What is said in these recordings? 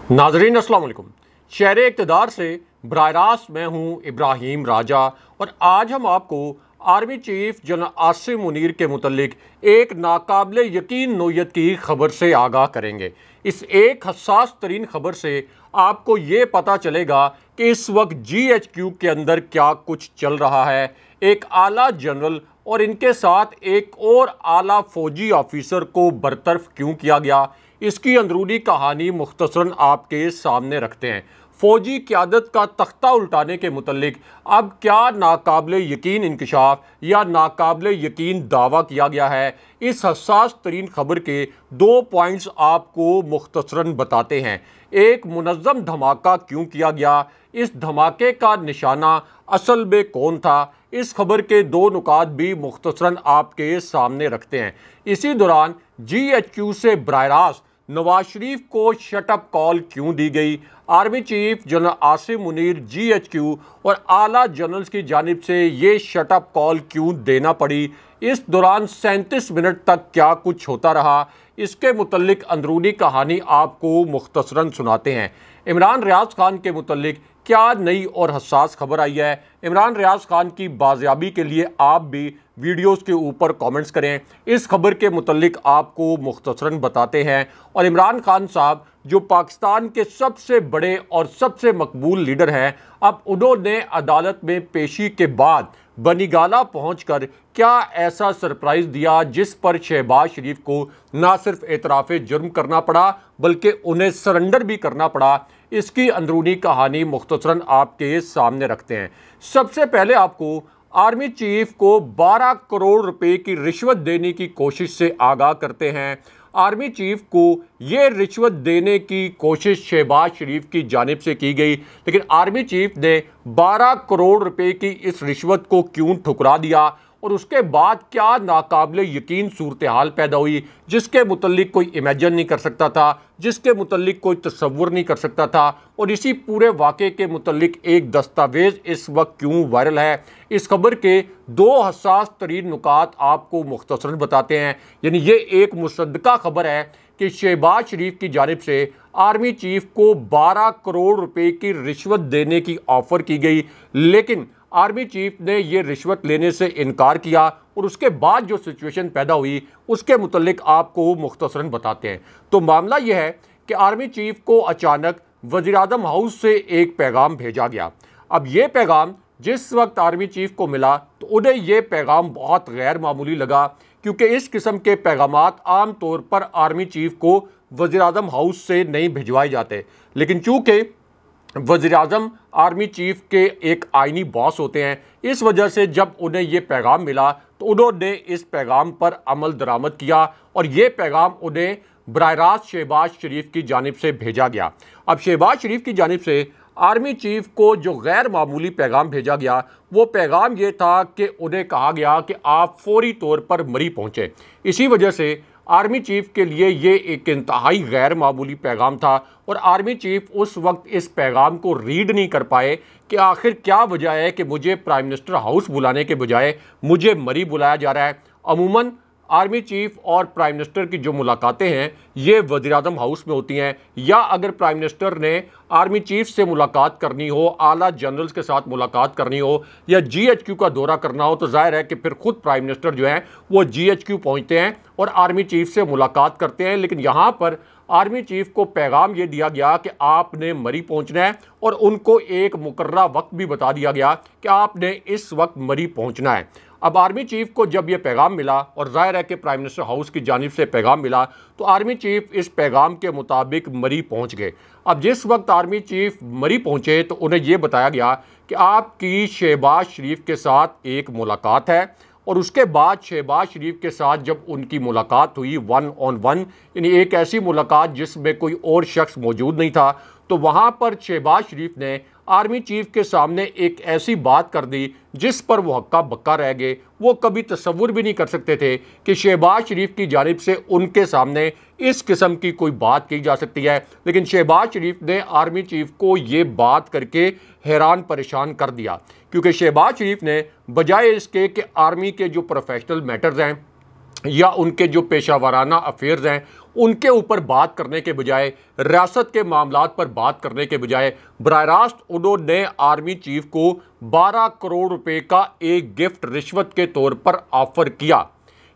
नाजरीन अस्सलाम वालेकुम। शहरे इक़्तिदार से बराह रास्त मैं हूँ इब्राहिम राजा और आज हम आपको army chief general Asim Munir के मुतल्लिक एक नाकाबिले यकीन नोयत की खबर से आगाह करेंगे। इस एक हसास तरीन खबर से आपको ये पता चलेगा कि इस वक्त GHQ के अंदर क्या कुछ चल रहा है। एक आला जनरल और इनके साथ एक और आला फौजी ऑफिसर को बरतरफ क्यों किया गया, इसकी अंदरूनी कहानी मुख्तसरन आपके सामने रखते हैं। फौजी क़यादत का तख्ता उल्टाने के मुतल्लिक अब क्या नाकाबिले यकीन इंकशाफ या नाकाबिले यकीन दावा किया गया है, इस हसास तरीन खबर के 2 पॉइंट्स आपको मुख्तसरन बताते हैं। एक, मुनज़्ज़म धमाका क्यों किया गया, इस धमाके का निशाना असल में कौन था, इस खबर के 2 नुकात भी मुख्तसरन आपके सामने रखते हैं। इसी दौरान GHQ से बराह रास्त नवाज शरीफ को शटअप कॉल क्यों दी गई, army chief general Asim Munir GHQ और आला जनरल्स की जानिब से ये शटअप कॉल क्यों देना पड़ी, इस दौरान 37 मिनट तक क्या कुछ होता रहा, इसके मुतल्लिक अंदरूनी कहानी आपको मुख्तसरन सुनाते हैं। इमरान रियाज खान के मुतल्लिक क्या नई और हसास खबर आई है, इमरान रियाज खान की बाजियाबी के लिए आप भी वीडियोस के ऊपर कमेंट्स करें। इस खबर के मुतल्लिक आपको मुख्तसरन बताते हैं। और इमरान खान साहब जो पाकिस्तान के सबसे बड़े और सबसे मकबूल लीडर हैं, अब उन्होंने अदालत में पेशी के बाद बनीगाला पहुंचकर क्या ऐसा सरप्राइज़ दिया जिस पर शहबाज शरीफ को ना सिर्फ एतराफ़ जुर्म करना पड़ा बल्कि उन्हें सरेंडर भी करना पड़ा, इसकी अंदरूनी कहानी मुख्तसरन आपके सामने रखते हैं। सबसे पहले आपको आर्मी चीफ को 12 करोड़ रुपए की रिश्वत देने की कोशिश से आगाह करते हैं। आर्मी चीफ को ये रिश्वत देने की कोशिश शहबाज शरीफ की जानिब से की गई, लेकिन आर्मी चीफ ने 12 करोड़ रुपए की इस रिश्वत को क्यों ठुकरा दिया और उसके बाद क्या नाकाबिले यकीन सूरत हाल पैदा हुई जिसके मुतल्लिक कोई इमेजिन नहीं कर सकता था, जिसके मुतल्लिक कोई तसव्वुर नहीं कर सकता था। और इसी पूरे वाक़े के मुतल्लिक एक दस्तावेज़ इस वक्त क्यों वायरल है, इस खबर के 2 हसास तरीन नुकात आपको मुख्तसरन बताते हैं। यानी ये एक मुसद्दका खबर है कि शहबाज शरीफ की जानिब से आर्मी चीफ को 12 करोड़ रुपए की रिश्वत देने की ऑफ़र की गई, लेकिन आर्मी चीफ ने यह रिश्वत लेने से इनकार किया और उसके बाद जो सिचुएशन पैदा हुई उसके मुतल्लिक आपको मुख्तसरन बताते हैं। तो मामला यह है कि आर्मी चीफ को अचानक वज़ीर-ए-आज़म हाउस से एक पैगाम भेजा गया। अब ये पैगाम जिस वक्त आर्मी चीफ को मिला तो उन्हें यह पैगाम बहुत गैर मामूली लगा, क्योंकि इस किस्म के पैगामात आम तौर पर आर्मी चीफ को वज़ीर-ए-आज़म हाउस से नहीं भिजवाए जाते, लेकिन चूँकि वज़ीर-ए-आज़म आर्मी चीफ के एक आइनी बॉस होते हैं, इस वजह से जब उन्हें ये पैगाम मिला तो उन्होंने इस पैगाम पर अमल दरामद किया और ये पैगाम उन्हें बराह रास्त शहबाज शरीफ की जानिब से भेजा गया। अब शहबाज शरीफ की जानिब से आर्मी चीफ को जो गैर मामूली पैगाम भेजा गया वो पैगाम ये था कि उन्हें कहा गया कि आप फौरी तौर पर मरी पहुँचे। इसी वजह से आर्मी चीफ के लिए ये एक इंतहाई गैर मामूली पैगाम था और आर्मी चीफ उस वक्त इस पैगाम को रीड नहीं कर पाए कि आखिर क्या वजह है कि मुझे प्राइम मिनिस्टर हाउस बुलाने के बजाय मुझे मरी बुलाया जा रहा है। अमूमन आर्मी चीफ और प्राइम मिनिस्टर की जो मुलाकातें हैं ये वज़ीर-ए-आज़म हाउस में होती हैं, या अगर प्राइम मिनिस्टर ने आर्मी चीफ से मुलाकात करनी हो, आला जनरल्स के साथ मुलाकात करनी हो या GHQ का दौरा करना हो तो जाहिर है कि फिर खुद प्राइम मिनिस्टर जो हैं वो GHQ पहुंचते हैं और आर्मी चीफ से मुलाकात करते हैं। लेकिन यहाँ पर आर्मी चीफ को पैगाम ये दिया गया कि आपने मरी पहुंचना है और उनको एक मुकर्रा वक्त भी बता दिया गया कि आपने इस वक्त मरी पहुंचना है। अब आर्मी चीफ को जब यह पैगाम मिला और जाहिर है कि प्राइम मिनिस्टर हाउस की जानिब से पैगाम मिला तो आर्मी चीफ इस पैगाम के मुताबिक मरी पहुंच गए। अब जिस वक्त आर्मी चीफ मरी पहुंचे तो उन्हें यह बताया गया कि आपकी शहबाज शरीफ के साथ एक मुलाकात है और उसके बाद शहबाज शरीफ के साथ जब उनकी मुलाकात हुई 1 on 1, यानी एक ऐसी मुलाकात जिसमें कोई और शख्स मौजूद नहीं था, तो वहाँ पर शहबाज शरीफ ने आर्मी चीफ के सामने एक ऐसी बात कर दी जिस पर वो हक्का बक्का रह गए। वो कभी तसव्वुर भी नहीं कर सकते थे कि शहबाज शरीफ की जानिब से उनके सामने इस किस्म की कोई बात की जा सकती है, लेकिन शहबाज शरीफ ने आर्मी चीफ को ये बात करके हैरान परेशान कर दिया, क्योंकि शहबाज शरीफ ने बजाय इसके कि आर्मी के जो प्रोफेशनल मैटर्स हैं या उनके जो पेशा वाराना अफेयर्स हैं उनके ऊपर बात करने के बजाय, रियासत के मामलात पर बात करने के बजाय बराह रास्त उन्होंने आर्मी चीफ को 12 करोड़ रुपए का एक गिफ्ट रिश्वत के तौर पर ऑफर किया।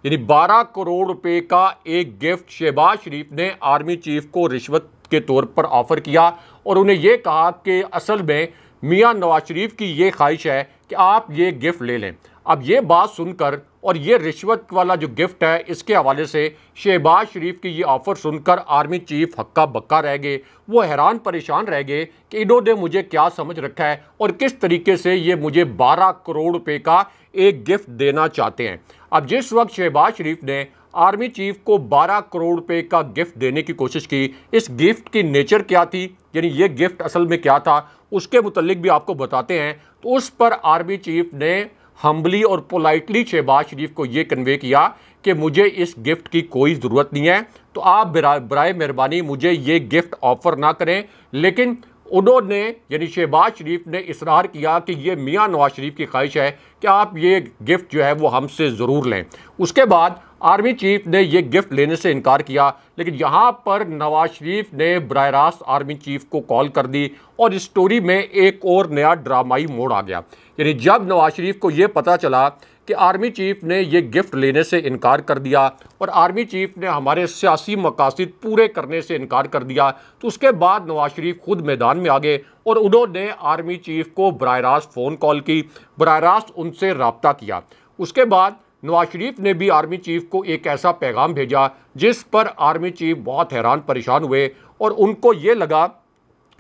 यानी 12 करोड़ रुपए का एक गिफ्ट शहबाज शरीफ ने आर्मी चीफ को रिश्वत के तौर पर ऑफर किया और उन्हें यह कहा कि असल में मियां नवाज शरीफ की ये ख्वाहिश है कि आप ये गिफ्ट ले लें। अब ये बात सुनकर और ये रिश्वत वाला जो गिफ्ट है इसके हवाले से शहबाज शरीफ की ये ऑफ़र सुनकर आर्मी चीफ हक्का बक्का रह गए। वो हैरान परेशान रह गए कि इन्होंने मुझे क्या समझ रखा है और किस तरीके से ये मुझे 12 करोड़ रुपए का एक गिफ्ट देना चाहते हैं। अब जिस वक्त शहबाज शरीफ ने आर्मी चीफ को 12 करोड़ रुपए का गिफ्ट देने की कोशिश की, इस गिफ्ट की नेचर क्या थी, यानी ये गिफ्ट असल में क्या था, उसके मुतल्लिक भी आपको बताते हैं। तो उस पर आर्मी चीफ ने हम्बली और पोलाइटली शहबाज शरीफ को ये कन्वे किया कि मुझे इस गिफ्ट की कोई ज़रूरत नहीं है, तो आप बराए मेहरबानी मुझे ये गिफ्ट ऑफ़र ना करें। लेकिन उन्होंने यानी शहबाज शरीफ ने इसरार किया कि ये मियां नवाज शरीफ की ख्वाहिश है कि आप ये गिफ्ट जो है वो हमसे ज़रूर लें। उसके बाद आर्मी चीफ ने ये गिफ्ट लेने से इनकार किया, लेकिन यहाँ पर नवाज शरीफ ने बराह रास्त आर्मी चीफ को कॉल कर दी और इस स्टोरी में एक और नया ड्रामाई मोड़ आ गया। यानी जब नवाज शरीफ को ये पता चला कि आर्मी चीफ ने ये गिफ्ट लेने से इनकार कर दिया और आर्मी चीफ ने हमारे सियासी मकासद पूरे करने से इनकार कर दिया, तो उसके बाद नवाज शरीफ खुद मैदान में आ गए और उन्होंने आर्मी चीफ को बराह रास्त फ़ोन कॉल की, बराह रास्त उनसे रब्ता किया। उसके बाद नवाज शरीफ ने भी आर्मी चीफ को एक ऐसा पैगाम भेजा जिस पर आर्मी चीफ बहुत हैरान परेशान हुए और उनको ये लगा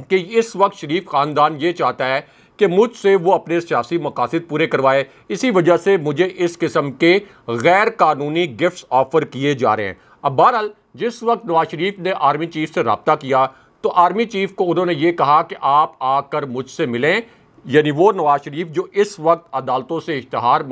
कि इस वक्त शरीफ ख़ानदान ये चाहता है कि मुझसे वो अपने सियासी मकासद पूरे करवाए, इसी वजह से मुझे इस किस्म के गैर कानूनी गिफ्ट्स ऑफ़र किए जा रहे हैं। अब बहरहाल जिस वक्त नवाज शरीफ ने आर्मी चीफ से रब्ता किया तो आर्मी चीफ को उन्होंने ये कहा कि आप आकर मुझसे मिलें। यानी वो नवाज शरीफ जो इस वक्त अदालतों से इश्तहार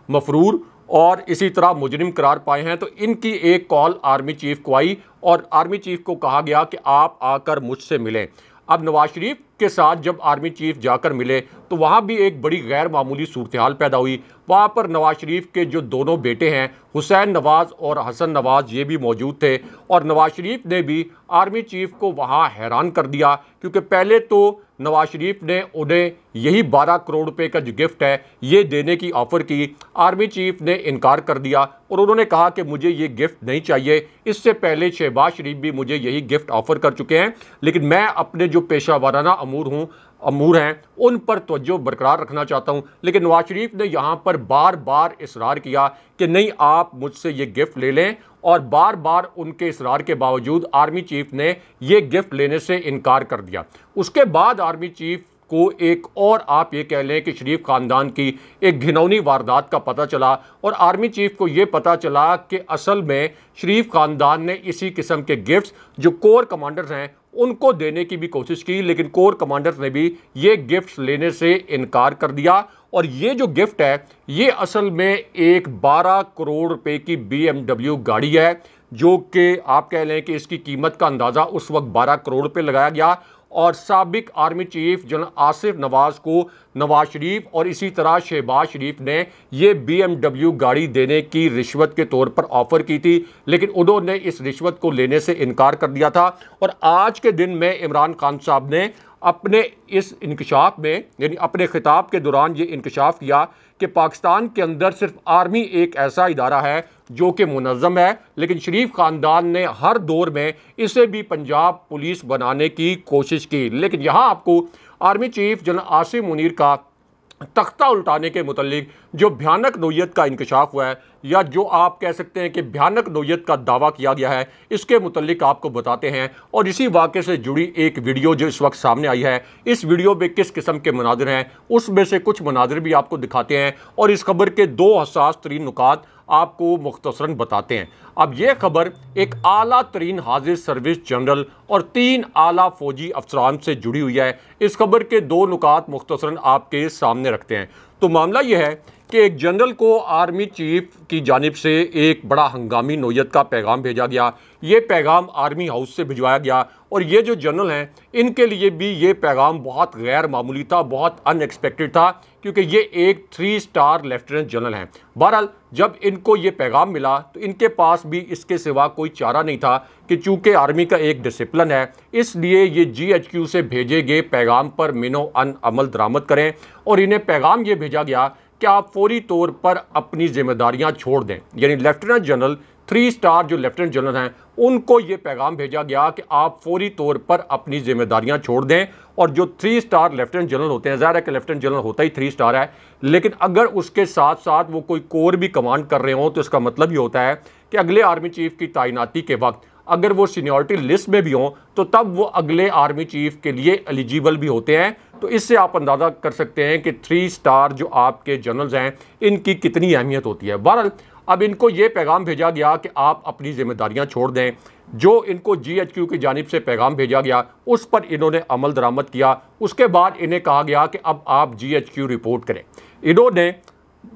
मफरूर और इसी तरह मुजरिम करार पाए हैं, तो इनकी एक कॉल आर्मी चीफ को आई और आर्मी चीफ को कहा गया कि आप आकर मुझसे मिलें। अब नवाज शरीफ के साथ जब आर्मी चीफ जाकर मिले तो वहाँ भी एक बड़ी गैर मामूली सूरत हाल पैदा हुई। वहाँ पर नवाज शरीफ के जो दोनों बेटे हैं हुसैन नवाज़ और हसन नवाज़ ये भी मौजूद थे और नवाज शरीफ ने भी आर्मी चीफ को वहाँ हैरान कर दिया, क्योंकि पहले तो नवाज शरीफ ने उन्हें यही 12 करोड़ रुपए का जो गिफ्ट है ये देने की ऑफ़र की। आर्मी चीफ ने इनकार कर दिया और उन्होंने कहा कि मुझे ये गिफ्ट नहीं चाहिए। इससे पहले शहबाज शरीफ भी मुझे यही गिफ्ट ऑफ़र कर चुके हैं, लेकिन मैं अपने जो पेशा वाराना अमूर हैं उन पर तवज्जो बरकरार रखना चाहता हूं। लेकिन नवाज शरीफ ने यहाँ पर बार बार इसरार किया कि नहीं, आप मुझसे ये गिफ्ट ले लें, और बार बार उनके इसरार के बावजूद आर्मी चीफ ने ये गिफ्ट लेने से इनकार कर दिया। उसके बाद आर्मी चीफ को एक और आप ये कह लें कि शरीफ ख़ानदान की एक घिनौनी वारदात का पता चला और आर्मी चीफ को ये पता चला कि असल में शरीफ ख़ानदान ने इसी किस्म के गिफ्ट्स जो कोर कमांडर्स हैं उनको देने की भी कोशिश की, लेकिन कोर कमांडर्स ने भी ये गिफ्ट्स लेने से इनकार कर दिया। और ये जो गिफ्ट है ये असल में एक 12 करोड़ रुपए की BMW गाड़ी है, जो कि आप कह लें कि इसकी कीमत का अंदाज़ा उस वक्त 12 करोड़ रुपए लगाया गया। और साबिक आर्मी चीफ जनरल आसिफ नवाज़ को नवाज शरीफ और इसी तरह शहबाज शरीफ ने ये BMW गाड़ी देने की रिश्वत के तौर पर ऑफ़र की थी, लेकिन उन्होंने इस रिश्वत को लेने से इनकार कर दिया था। और आज के दिन में इमरान खान साहब ने अपने इस इंकशाफ में यानी अपने खिताब के दौरान ये इंकशाफ किया कि पाकिस्तान के अंदर सिर्फ आर्मी एक ऐसा इदारा है जो कि मुनज़्ज़म है, लेकिन शरीफ ख़ानदान ने हर दौर में इसे भी पंजाब पुलिस बनाने की कोशिश की। लेकिन यहाँ आपको army chief general Asim Munir का तख्ता उल्टाने के मुतल्लिक जो भयानक नोयत का इंकशाफ हुआ है, या जो आप कह सकते हैं कि भयानक नोयत का दावा किया गया है, इसके मुतल्लिक आपको बताते हैं। और इसी वाक़े से जुड़ी एक वीडियो जो इस वक्त सामने आई है, इस वीडियो में किस किस्म के मनाजिर हैं उसमें से कुछ मनाजिर भी आपको दिखाते हैं और इस खबर के 2 हसास तरीन नुकात आपको मुख्तसरन बताते हैं। अब यह खबर एक आला तरीन हाजिर सर्विस जनरल और 3 आला फौजी अफसरान से जुड़ी हुई है। इस खबर के 2 नुकात मुख्तसरन आपके सामने रखते हैं। तो मामला यह है कि एक जनरल को आर्मी चीफ की जानिब से एक बड़ा हंगामी नोयत का पैगाम भेजा गया। ये पैगाम आर्मी हाउस से भिजवाया गया और ये जो जनरल हैं इनके लिए भी ये पैगाम बहुत गैर मामूली था, बहुत अनएक्सपेक्टेड था, क्योंकि ये एक 3 स्टार लेफ्टिनेंट जनरल हैं। बहरहाल जब इनको ये पैगाम मिला तो इनके पास भी इसके सिवा कोई चारा नहीं था कि चूँकि आर्मी का एक डिसिप्लिन है, इसलिए ये GHQ से भेजे गए पैगाम पर मिनो अन अमल दरामद करें और इन्हें पैगाम ये भेजा गया कि आप फौरी तौर पर अपनी जिम्मेदारियां छोड़ दें। यानी लेफ्टिनेंट जनरल 3 स्टार जो लेफ्टिनेंट जनरल हैं उनको ये पैगाम भेजा गया कि आप फौरी तौर पर अपनी जिम्मेदारियां छोड़ दें। और जो 3 स्टार लेफ्टिनेंट जनरल होते हैं, ज़ाहिर है कि लेफ्टिनेंट जनरल होता ही 3 स्टार है, लेकिन अगर उसके साथ साथ वो कोई कोर भी कमांड कर रहे हों तो इसका मतलब ये होता है कि अगले आर्मी चीफ की तैनाती के वक्त अगर वो सीनियरिटी लिस्ट में भी हों तो तब वो अगले आर्मी चीफ के लिए एलिजिबल भी होते हैं। तो इससे आप अंदाज़ा कर सकते हैं कि 3 स्टार जो आपके जनरल्स हैं इनकी कितनी अहमियत होती है। बहरहाल अब इनको ये पैगाम भेजा गया कि आप अपनी जिम्मेदारियां छोड़ दें। जो इनको GHQ की जानिब से पैगाम भेजा गया उस पर इन्होंने अमल दरामद किया। उसके बाद इन्हें कहा गया कि अब आप GHQ रिपोर्ट करें। इन्होंने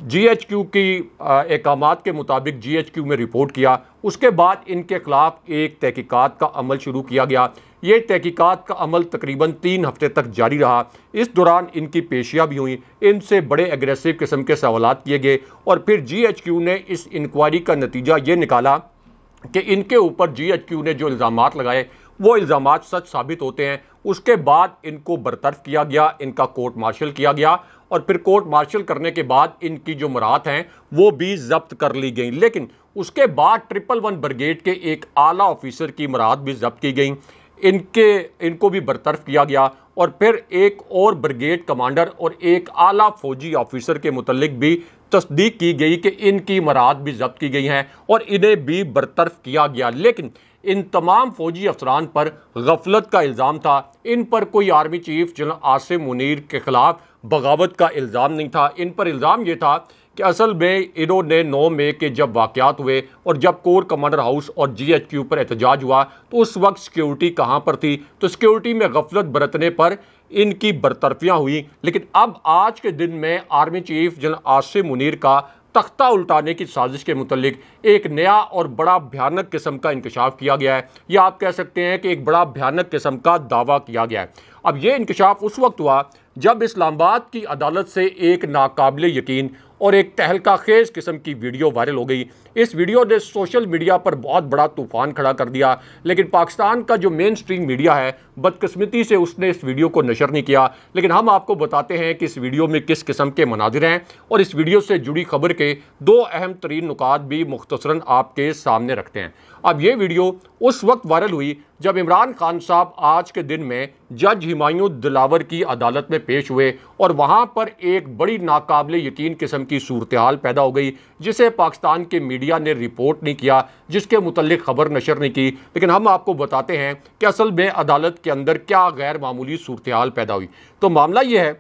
GHQ की अहकामात के मुताबिक GHQ में रिपोर्ट किया। उसके बाद इनके खिलाफ एक तहकीकात का अमल शुरू किया गया। ये तहकीकात का अमल तकरीबन 3 हफ्ते तक जारी रहा। इस दौरान इनकी पेशियां भी हुई, इनसे बड़े एग्रेसिव किस्म के सवालात किए गए और फिर GHQ ने इस इंक्वायरी का नतीजा ये निकाला कि इनके ऊपर GHQ ने जो इल्ज़ामात लगाए वो इल्ज़ामात सच साबित होते हैं। उसके बाद इनको बरतरफ किया गया, इनका कोर्ट मार्शल किया गया और फिर कोर्ट मार्शल करने के बाद इनकी जो मराहत हैं वो भी जब्त कर ली गई। लेकिन उसके बाद 111 ब्रिगेड के एक आला ऑफिसर की मराहत भी जब्त की गई, इनको भी बरतरफ किया गया और फिर एक और ब्रिगेड कमांडर और एक आला फौजी ऑफिसर के मुतल्लिक भी तस्दीक की गई कि इनकी मराहत भी जब्त की गई हैं और इन्हें भी बरतरफ किया गया। लेकिन इन तमाम फौजी अफसरान पर गफलत का इल्ज़ाम था। इन पर कोई army chief general Asim Munir के खिलाफ बगावत का इल्ज़ाम नहीं था। इन पर इल्ज़ाम ये था कि असल में इन्होंने 9 मई के जब वाक़यात हुए और जब कोर कमांडर हाउस और GHQ पर एहतजाज हुआ तो उस वक्त सिक्योरिटी कहाँ पर थी, तो सिक्योरिटी में गफलत बरतने पर इनकी बरतरफियाँ हुई। लेकिन अब आज के दिन में army chief general Asim Munir का तख्ता उल्टाने की साजिश के मुतल्लिक एक नया और बड़ा भयानक किस्म का इंकशाफ किया गया है, या आप कह सकते हैं कि एक बड़ा भयानक किस्म का दावा किया गया है। अब ये इंकशाफ उस वक्त हुआ जब इस्लामाबाद की अदालत से एक नाकाबिले यकीन और एक तहलका खेज किस्म की वीडियो वायरल हो गई। इस वीडियो ने सोशल मीडिया पर बहुत बड़ा तूफान खड़ा कर दिया, लेकिन पाकिस्तान का जो मेन स्ट्रीम मीडिया है बदकिस्मती से उसने इस वीडियो को नशर नहीं किया। लेकिन हम आपको बताते हैं कि इस वीडियो में किस किस्म के मनाजिर हैं और इस वीडियो से जुड़ी खबर के 2 अहम तरीन नुकात भी मुख्तसरन आपके सामने रखते हैं। अब ये वीडियो उस वक्त वायरल हुई जब इमरान खान साहब आज के दिन में जज हुमायूं दिलावर की अदालत में पेश हुए और वहाँ पर एक बड़ी नाकाबिले यकीन किस्म की सूरत हाल पैदा हो गई जिसे पाकिस्तान के मीडिया ने रिपोर्ट नहीं किया, जिसके मुतल्लिक खबर नशर नहीं की। लेकिन हम आपको बताते हैं कि असल में अदालत के अंदर क्या गैर मामूली सूरत हाल पैदा हुई। तो मामला ये है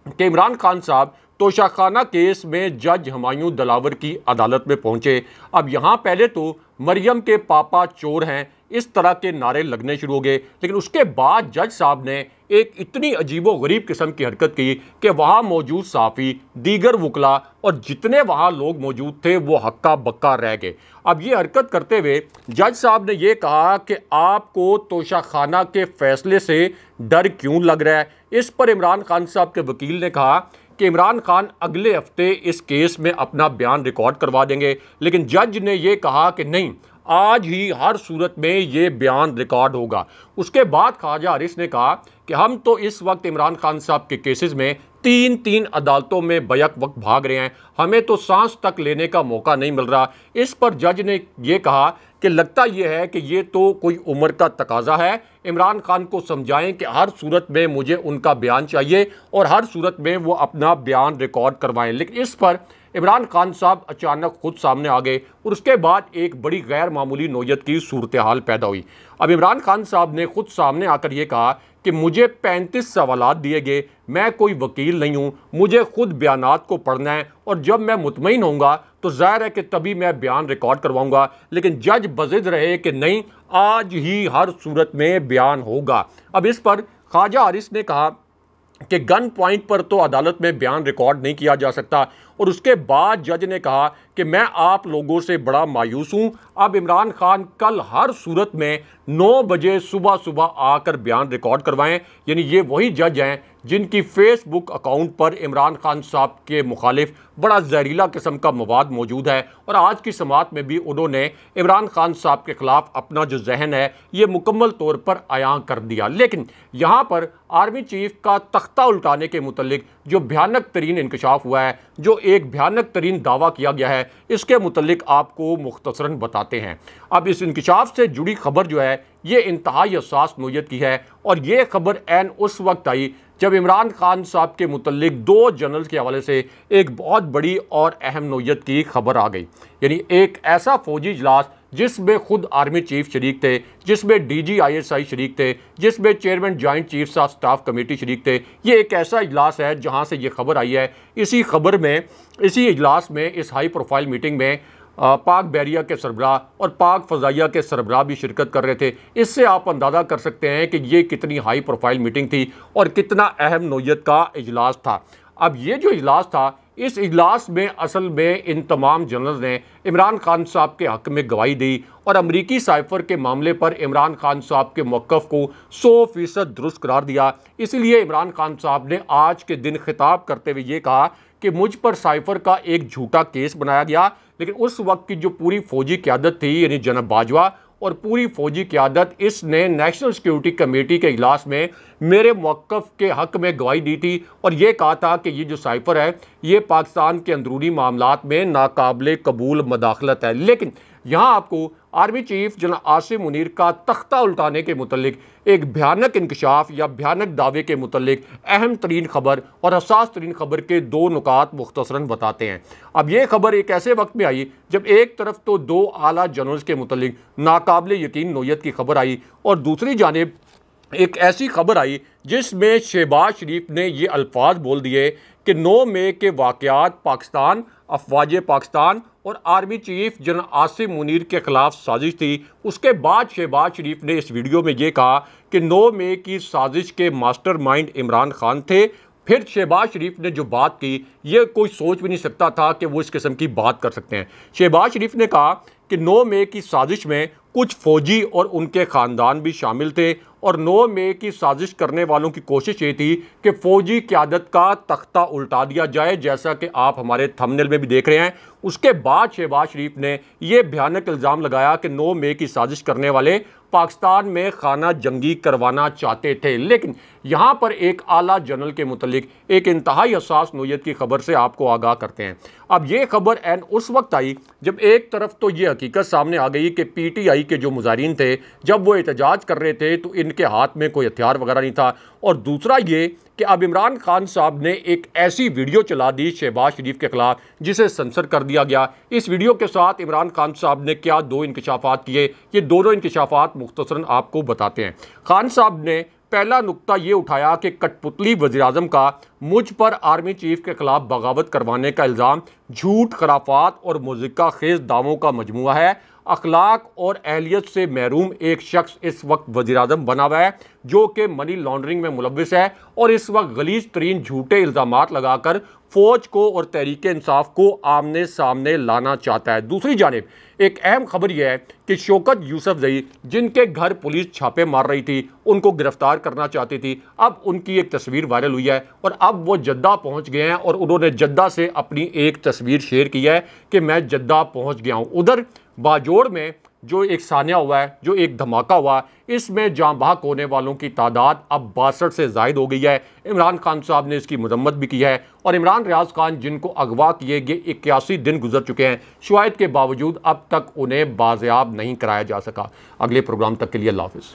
कि इमरान खान साहब तोशाखाना केस में जज हुमायूं दिलावर की अदालत में पहुंचे। अब यहाँ पहले तो मरियम के पापा चोर हैं इस तरह के नारे लगने शुरू हो गए, लेकिन उसके बाद जज साहब ने एक इतनी अजीबो गरीब किस्म की हरकत की कि वहाँ मौजूद साफ़ी, दीगर वकला और जितने वहाँ लोग मौजूद थे वो हक्का बक्का रह गए। अब ये हरकत करते हुए जज साहब ने ये कहा कि आपको तोशाखाना के फैसले से डर क्यों लग रहा है। इस पर इमरान खान साहब के वकील ने कहा कि इमरान खान अगले हफ्ते इस केस में अपना बयान रिकॉर्ड करवा देंगे, लेकिन जज ने यह कहा कि नहीं, आज ही हर सूरत में ये बयान रिकॉर्ड होगा। उसके बाद ख्वाजा हारिस ने कहा कि हम तो इस वक्त इमरान खान साहब के केसेस में 3 अदालतों में बैक वक्त भाग रहे हैं, हमें तो सांस तक लेने का मौका नहीं मिल रहा। इस पर जज ने यह कहा कि लगता यह है कि ये तो कोई उम्र का तकाजा है, इमरान खान को समझाएं कि हर सूरत में मुझे उनका बयान चाहिए और हर सूरत में वो अपना बयान रिकॉर्ड करवाएं। लेकिन इस पर इमरान खान साहब अचानक खुद सामने आ गए और उसके बाद एक बड़ी गैर मामूली नौयत की सूरत हाल पैदा हुई। अब इमरान खान साहब ने खुद सामने आकर ये कहा कि मुझे 35 सवालात दिए गए, मैं कोई वकील नहीं हूँ, मुझे खुद बयानात को पढ़ना है और जब मैं मुतमईन होऊंगा तो जाहिर है कि तभी मैं बयान रिकॉर्ड करवाऊंगा। लेकिन जज बज़िद रहे कि नहीं, आज ही हर सूरत में बयान होगा। अब इस पर ख्वाजा हारिस ने कहा कि गन पॉइंट पर तो अदालत में बयान रिकॉर्ड नहीं किया जा सकता और उसके बाद जज ने कहा कि मैं आप लोगों से बड़ा मायूस हूं, अब इमरान खान कल हर सूरत में 9 बजे सुबह सुबह आकर बयान रिकॉर्ड करवाएं। यानी ये वही जज हैं जिनकी फेसबुक अकाउंट पर इमरान खान साहब के मुखालिफ बड़ा जहरीला किस्म का मवाद मौजूद है, और आज की समात में भी उन्होंने इमरान खान साहब के खिलाफ अपना जो जहन है ये मुकम्मल तौर पर आयां कर दिया। लेकिन यहाँ पर आर्मी चीफ का तख्ता उल्टाने के मुतल्लिक जो भयानक तरीन इंकशाफ हुआ है, जो एक भयानक तरीन दावा किया गया है, इसके मुतल्लिक आपको मुख्तसरन बताते हैं। अब इस इंकशाफ से जुड़ी खबर जो है ये इंतहाई हसास नोयत की है, और ये खबर ऐन उस वक्त आई जब इमरान खान साहब के मुतल्लिक 2 जनरल्स के हवाले से एक बहुत बड़ी और अहम नोयत की खबर आ गई। यानी एक ऐसा फौजी इजलास जिसमें खुद आर्मी चीफ शरीक थे, जिसमें DGISI शरीक थे, जिसमें chairman joint chiefs of staff committee शरीक थे। ये एक ऐसा इजलास है जहां से ये खबर आई है। इसी खबर में, इसी इजलास में, इस हाई प्रोफाइल मीटिंग में पाक बैरिया के सरबराह और पाक फ़ज़ाइया के सरबराह भी शिरकत कर रहे थे। इससे आप अंदाज़ा कर सकते हैं कि ये कितनी हाई प्रोफाइल मीटिंग थी और कितना अहम नोयत का इजलास था। अब ये जो इजलास था, इस इजलास में असल में इन तमाम जनरल ने इमरान खान साहब के हक़ में गवाही दी और अमरीकी साइफर के मामले पर इमरान खान साहब के मौक़िफ़ को 100% दुरुस्त करार दिया। इसलिए इमरान खान साहब ने आज के दिन खिताब करते हुए ये कहा कि मुझ पर साइफर का एक झूठा केस बनाया गया, लेकिन उस वक्त की जो पूरी फौजी क़यादत थी, यानी जनाब बाजवा और पूरी फौजी क़यादत, इसने नेशनल सिक्योरिटी कमेटी के इजलास में मेरे मौक़िफ़ के हक़ में गवाही दी थी और ये कहा था कि ये जो साइफर है ये पाकिस्तान के अंदरूनी मामलात में नाकाबिले कबूल मदाखलत है। लेकिन यहाँ आपको army chief general Asim Munir का तख्ता उल्टाने के मुतल्लिक एक भयानक इंकशाफ या भयानक दावे के मुतल्लिक अहम तरीन खबर और हसास तरीन खबर के 2 नुकात मुख्तसरन बताते हैं। अब ये खबर एक ऐसे वक्त में आई जब एक तरफ तो 2 आला जनरल्स के मुतल्लिक नाकाबिले यकीन नोयत की खबर आई और दूसरी जानिब एक ऐसी खबर आई जिसमें शहबाज शरीफ ने ये अल्फाज बोल दिए कि 9 मई के वाक़यात पाकिस्तान, अफवाज पाकिस्तान और army chief general Asim Munir के खिलाफ साजिश थी। उसके बाद शहबाज शरीफ ने इस वीडियो में ये कहा कि 9 मई की साजिश के मास्टरमाइंड इमरान खान थे। फिर शहबाज शरीफ ने जो बात की ये कोई सोच भी नहीं सकता था कि वो इस किस्म की बात कर सकते हैं। शहबाज शरीफ ने कहा कि 9 मई की साजिश में कुछ फौजी और उनके ख़ानदान भी शामिल थे और 9 मई की साजिश करने वालों की कोशिश ये थी कि फ़ौजी क़यादत का तख्ता उल्टा दिया जाए, जैसा कि आप हमारे थंबनेल में भी देख रहे हैं। उसके बाद शहबाज शरीफ ने यह भयानक इल्ज़ाम लगाया कि 9 मई की साजिश करने वाले पाकिस्तान में खाना जंगी करवाना चाहते थे। लेकिन यहाँ पर एक आला जनरल के मुतल्लिक एक इंतहाई हसास नोयत की खबर से आपको आगाह करते हैं। अब ये खबर एन उस वक्त आई जब एक तरफ तो ये हकीकत सामने आ गई कि PTI के जो मुजाहिरीन थे जब वो एहतजाज कर रहे थे तो इनके हाथ में कोई हथियार वगैरह नहीं था, और दूसरा ये कि अब इमरान खान साहब ने एक ऐसी वीडियो चला दी शहबाज शरीफ के खिलाफ जिसे सेंसर कर दिया गया। इस वीडियो के साथ इमरान खान साहब ने क्या 2 इंकशाफात किए, ये दोनों इंकशाफात मुख्तसरन आपको बताते हैं। खान साहब ने पहला नुक्ता ये उठाया कि कठपुतली वज़ीर-ए-आज़म का मुझ पर आर्मी चीफ के खिलाफ बगावत करवाने का इल्ज़ाम झूठ, खराफात और मुज़क्का खेज़ दावों का मजमूआ है। अखलाक और अहलियत से महरूम एक शख्स इस वक्त वज़ीर-ए-आज़म बना हुआ है जो कि मनी लॉन्ड्रिंग में मुलव्विस है और इस वक्त गलीज़ तरीन झूठे इल्ज़ामात लगाकर फ़ौज को और तहरीक इंसाफ को आमने सामने लाना चाहता है। दूसरी जानिब एक अहम खबर यह है कि शौकत यूसुफजई जिनके घर पुलिस छापे मार रही थी, उनको गिरफ्तार करना चाहती थी, अब उनकी एक तस्वीर वायरल हुई है और अब वो जद्दा पहुंच गए हैं और उन्होंने जद्दा से अपनी एक तस्वीर शेयर की है कि मैं जद्दा पहुंच गया हूं। उधर बाजोड़ में जो एक सानिया हुआ है, जो एक धमाका हुआ, इसमें जाँ बहक होने वालों की तादाद अब 62 से ज़ायद हो गई है। इमरान खान साहब ने इसकी मजम्मत भी की है और इमरान रियाज खान जिनको अगवा किए गए 81 दिन गुजर चुके हैं, शवाहिद के बावजूद अब तक उन्हें बाज़याब नहीं कराया जा सका। अगले प्रोग्राम तक के लिए अल्लाह हाफ़िज़।